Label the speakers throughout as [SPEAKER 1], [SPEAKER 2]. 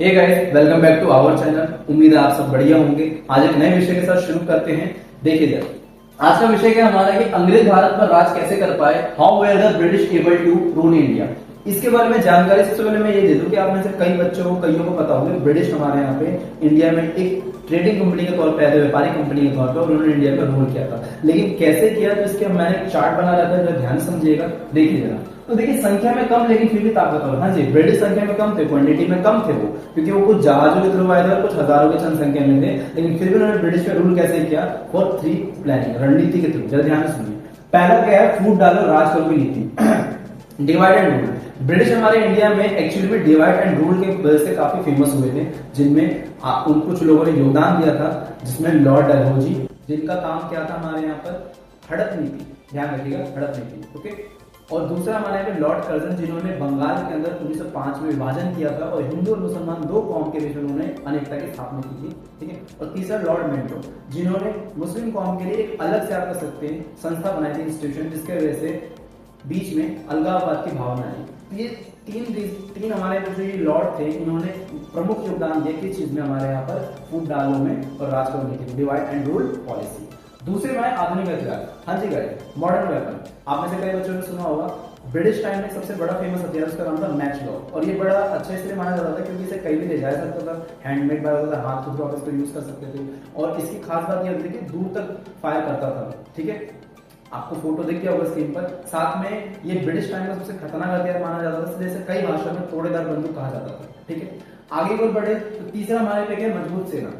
[SPEAKER 1] Hey guys, welcome back to our channel. उम्मीद है आप सब बढ़िया होंगे। आज एक नए विषय के साथ शुरू करते हैं। देखिए जरा, आज का विषय क्या हमारा कि अंग्रेज भारत पर राज कैसे कर पाए, how were the British able to rule India. इसके बारे में जानकारी सबसे पहले मैं ये दे दूं कि आप में से कई बच्चों को कईयों को पता होगा ब्रिटिश हमारे यहाँ पे इंडिया में एक ट्रेडिंग कंपनी के तौर पे, व्यापारिक कंपनी के तौर पे उन्होंने इंडिया पर रूल किया था। लेकिन कैसे किया, तो इसके मैंने एक चार्ट बना रखा है, जो ध्यान समझिएगा। देखिए जरा, तो देखिए संख्या में कम लेकिन फिर भी ताकतवर। हाँ जी, ब्रिटिश संख्या में कम थे, क्वांटिटी में कम थे वो, क्योंकि वो कुछ जहाजों के थ्रू आए थे और कुछ हजारों की संख्या में थे। लेकिन फिर भी उन्होंने ब्रिटिश पे रूल कैसे किया, फॉर 3 प्लानिंग, रणनीति के थ्रू। जरा ध्यान से सुनिए। पहला क्या है, फूट डालो राज करो की नीति। Divide and rule. ब्रिटिश हमारे इंडिया में एक्चुअली में डिवाइड एंड रूल के वजह से काफी फेमस हुए थे, जिनमें उन कुछ लोगों ने योगदान दिया था, जिसमें लॉर्ड डलहौजी, जिनका काम क्या था हमारे यहाँ पर, हड़प नीति। ध्यान रखिएगा, हड़प नीति। ओके। और दूसरा हमारे यहाँ पे लॉर्ड कर्जन, जिन्होंने बंगाल के अंदर 1905 में विभाजन किया था और हिंदू और मुसलमान दो कौम के बीच में उन्होंने अनेकता की स्थापना की थी। ठीक है। और तीसरा लॉर्ड मेंटो, जिन्होंने मुस्लिम कौम के लिए एक अलग से, आप कह सकते हैं, संस्था बनाई थी, इंस्टीट्यूशन, जिसके वजह से बीच में अलगाववाद की भावना आई। ये तीन हमारे जो ये लॉर्ड थे, इन्होंने प्रमुख योगदान दिया किस चीज में, हमारे यहाँ पर फूट डालो में और राज करने की डिवाइड एंड रूल पॉलिसी। दूसरे में आधुनिक हथियार। हाँ जी गाइस, मॉडर्न वेपन। आप में से कई बच्चों ने सुना होगा ब्रिटिश टाइम में सबसे बड़ा फेमस हथियार, उसका नाम था मैच लॉक। और ये बड़ा अच्छा इसलिए माना जाता था क्योंकि इसे कहीं भी ले जाया सकता था, हैंडमेड बाय होता था, हाथ खुद आप इसको यूज कर सकते थे। और इसकी खास बात यह होती थी कि दूर तक फायर करता था। ठीक है, आपको फोटो दिख गया होगा स्क्रीन पर। साथ में ये ब्रिटिश टाइम में सबसे खतरनाक हथियार माना जाता था, जैसे कई भाषा में तोड़ेदार बंदूक कहा जाता था। ठीक है, आगे को बढ़े तो तीसरा हमारे पे क्या, मजबूत सेना।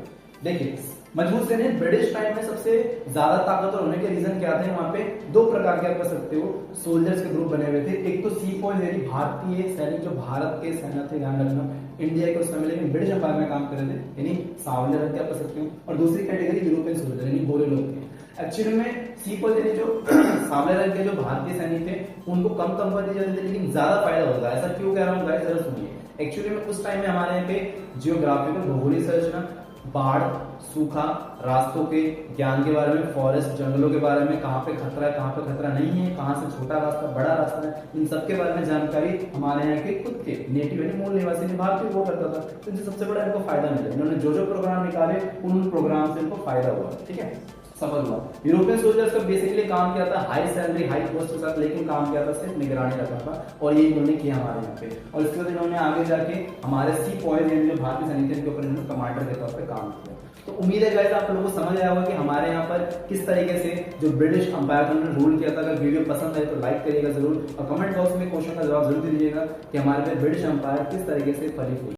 [SPEAKER 1] देखिए, मजबूत सेना ब्रिटिश टाइम में सबसे ज्यादा ताकतवर होने के रीजन क्या थे, वहां पे दो प्रकार के आप कर सकते हो सोल्जर्स के ग्रुप बने हुए थे। एक तो सीपॉइज यानी भारतीय सैनिक, जो भारत के सैनिक थे, ध्यान रखना, इंडिया के उस समय लेकिन ब्रिटिश एम्पायर में काम कर रहे थे, यानी सावले रंग के आप कर सकते हो। और दूसरी कैटेगरी यूरोपियन सोल्जर, यानी गोरे लोग थे। एक्चुअली में सीपॉइज यानी जो सावले रंग के जो भारतीय सैनिक थे, उनको कम कंफर्ट दी जाती थी लेकिन ज्यादा फायदा होता है। ऐसा क्यों कह रहा हूँ गाइस, जरा सुनिए। एक्चुअली में उस टाइम में हमारे यहाँ पे जियोग्राफिकल, भौगोलिक संरचना, बाढ़, सूखा, रास्तों के ज्ञान के बारे में, फॉरेस्ट, जंगलों के बारे में, कहाँ पे खतरा है, कहाँ पे खतरा नहीं है, कहाँ से छोटा रास्ता, बड़ा रास्ता है, इन सब के बारे में जानकारी हमारे यहाँ के खुद के नेटिव यानी मूल निवासी ने भारतीय वो करता था। तो इनसे सबसे बड़ा इनको फायदा मिला। इन्होंने जो जो प्रोग्राम निकाले, उन प्रोग्राम से इनको फायदा हुआ। ठीक है, सफल हुआ। यूरोपियन सोल्जर्स का बेसिकली काम क्या था, हाई सैलरी, हाई पोस्ट के साथ, लेकिन काम क्या था, सिर्फ निगरानी रखना था। और ये इन्होंने किया हमारे यहाँ पे। और इसके बाद इन्होंने आगे जाके हमारे सीपॉइज यानी जो भारतीय सैनिक थे, इनके ऊपर इन्होंने कमांडर के तौर पर काम किया। तो उम्मीद है गाइस आप लोगों को समझ आया होगा कि हमारे यहाँ पर किस तरीके से जो ब्रिटिश अंपायर ने रूल किया था। अगर वीडियो पसंद आए तो लाइक करिएगा जरूर, और कमेंट बॉक्स में क्वेश्चन का जवाब जरूर दीजिएगा कि हमारे पे ब्रिटिश अंपायर किस तरीके से फलित हुई।